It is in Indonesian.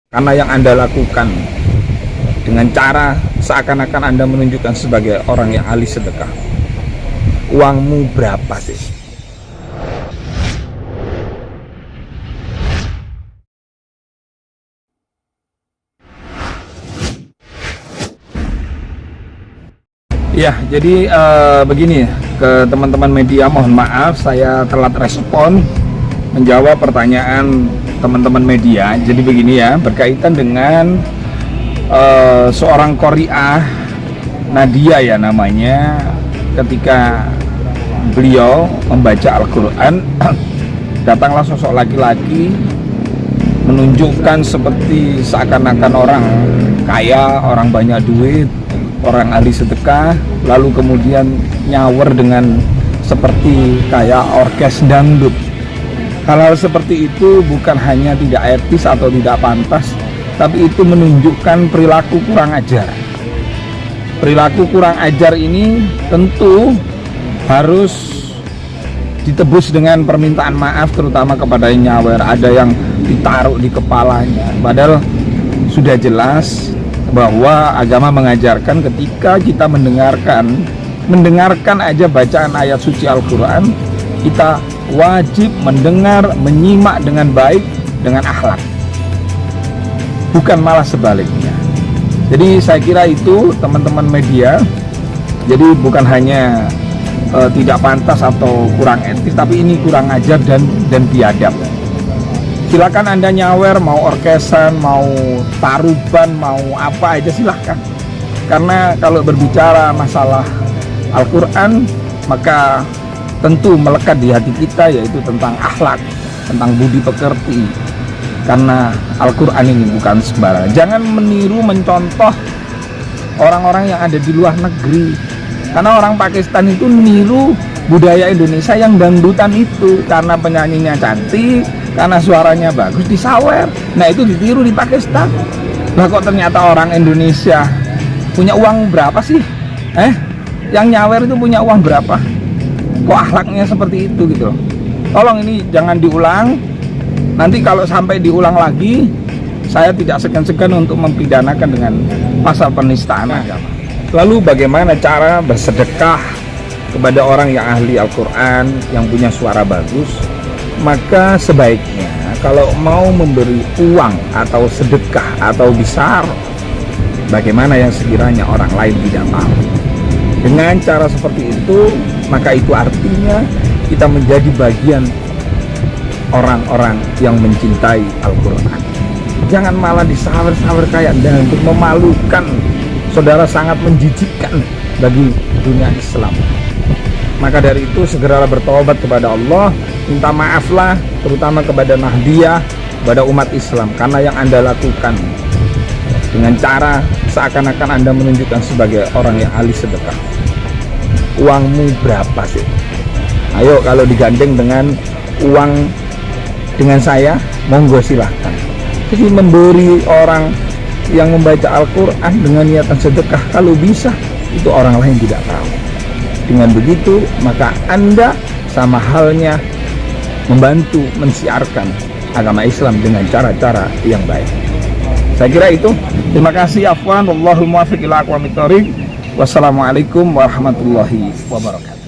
Karena yang Anda lakukan dengan cara seakan-akan Anda menunjukkan sebagai orang yang ahli sedekah. Uangmu berapa sih? Ya, jadi begini ke teman-teman media, mohon maaf saya telat respon menjawab pertanyaan teman-teman media. Jadi begini ya, berkaitan dengan seorang qori'ah Nadia ya namanya, ketika beliau membaca Al-Quran datanglah sosok laki-laki menunjukkan seperti seakan-akan orang kaya, orang banyak duit, orang ahli sedekah, lalu kemudian nyawer dengan seperti kayak orkes dangdut. Hal-hal seperti itu bukan hanya tidak etis atau tidak pantas, tapi itu menunjukkan perilaku kurang ajar. Perilaku kurang ajar ini tentu harus ditebus dengan permintaan maaf, terutama kepada yang nyawer. Ada yang ditaruh di kepalanya, padahal sudah jelas bahwa agama mengajarkan ketika kita mendengarkan aja bacaan ayat suci Al-Quran, kita wajib mendengar, menyimak dengan baik, dengan akhlak, bukan malah sebaliknya. Jadi saya kira itu teman-teman media, jadi bukan hanya tidak pantas atau kurang etis, tapi ini kurang ajar dan biadab. Silakan Anda nyawer, mau orkesan, mau taruban, mau apa aja silahkan. Karena kalau berbicara masalah Al-Quran, maka tentu melekat di hati kita, yaitu tentang akhlak, tentang budi pekerti. Karena Al-Quran ini bukan sembarangan. Jangan meniru, mencontoh orang-orang yang ada di luar negeri. Karena orang Pakistan itu niru budaya Indonesia yang dangdutan itu, karena penyanyinya cantik, karena suaranya bagus, disawer. Nah itu ditiru di Pakistan. Lah kok ternyata orang Indonesia punya uang berapa sih? Yang nyawer itu punya uang berapa? Kok akhlaknya seperti itu gitu loh. Tolong ini jangan diulang. Nanti kalau sampai diulang lagi, saya tidak segan-segan untuk mempidanakan dengan pasal penistaan agama. Lalu bagaimana cara bersedekah kepada orang yang ahli Al-Quran, yang punya suara bagus? Maka sebaiknya kalau mau memberi uang atau sedekah atau besar, bagaimana yang sekiranya orang lain tidak tahu. Dengan cara seperti itu, maka itu artinya kita menjadi bagian orang-orang yang mencintai Al-Quran. Jangan malah disawer-sawer kayak dangdut, memalukan. Saudara, sangat menjijikkan bagi dunia Islam. Maka dari itu segeralah bertobat kepada Allah, minta maaflah terutama kepada Nahdiyah, kepada umat Islam, karena yang Anda lakukan dengan cara seakan-akan Anda menunjukkan sebagai orang yang ahli sedekah. Uangmu berapa sih? Ayo, kalau digandeng dengan uang dengan saya, monggo silahkan. Jadi memberi orang yang membaca Al-Quran dengan niatan sedekah, kalau bisa itu orang lain tidak tahu. Dengan begitu maka Anda sama halnya membantu mensiarkan agama Islam dengan cara-cara yang baik. Saya kira itu. Terima kasih. Afwan, wallahul muwaffiq ila aqwamit thoriq. Wassalamualaikum warahmatullahi wabarakatuh.